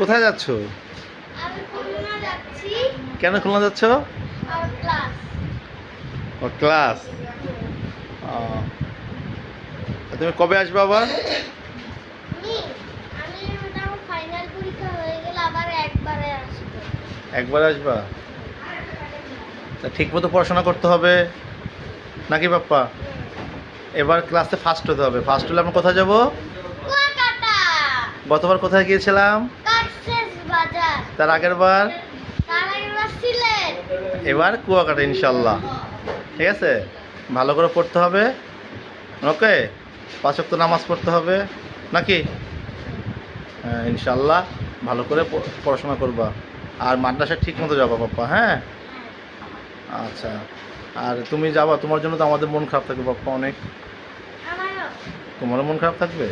কোথায় যাচ্ছ? আমি খুলনা যাচ্ছি। কেন খুলনা যাচ্ছ? আর ক্লাস। ও ক্লাস। তুমি কবে আসবে আবার? আমি আমি আমার ফাইনাল পরীক্ষা হয়ে গেলে আবার একবারে আসবো। একবার আসবা? তা ঠিক মতো পড়াশোনা করতে হবে নাকি বাপ্পা? এবার ক্লাসে ফার্স্ট হতে হবে। ফার্স্ট হলে আমরা কোথায় যাব? কুয়াকাটা। গতবার কোথায় গিয়েছিলাম? কাকসেস বাজার। তার আগের বার? তার আগেরবার সিলেট। এবার কুয়াকাটা ইনশাল্লাহ। ঠিক আছে, ভালো করে পড়তে হবে। ওকে, 5 ওয়াক্ত নামাজ পড়তে হবে নাকি? হ্যাঁ ইনশাল্লাহ, ভালো করে পড়াশোনা করবা। আর মাদ্রাসায় ঠিক মতো যাবা পাপ্পা, হ্যাঁ? আচ্ছা, আর তুমি যাবা, তোমার জন্য তো আমাদের মন খারাপ থাকবে পাপ্পা অনেক। আমারও। তোমারও মন খারাপ থাকবে?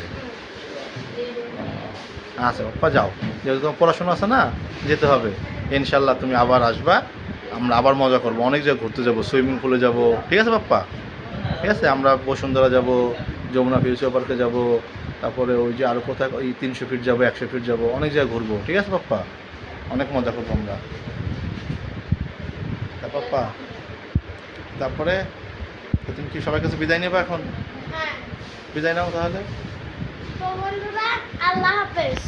আচ্ছা পাপ্পা যাও, যেহেতু তোমার পড়াশোনা আছে না, যেতে হবে। ইনশাল্লাহ তুমি আবার আসবা, আমরা আবার মজা করবো, অনেক জায়গায় ঘুরতে যাবো, সুইমিং পুলে যাব, ঠিক আছে পাপ্পা? ঠিক আছে, আমরা বসুন্ধরা যাব, যমুনা ফিউচার পার্কে যাব, তারপরে ওই যে আরও কোথায় ওই 300 ফিট যাবো, 100 ফিট যাবো, অনেক জায়গায় ঘুরবো, ঠিক আছে পাপ্পা? অনেক মজা করবো আমরা। তা পাপ্পা, তারপরে তুমি কি সবার কাছে বিদায় নেবে এখন? হ্যাঁ। বিদায় নাও তাহলে। তো বন্ধুরা, আল্লাহ হাফেজ।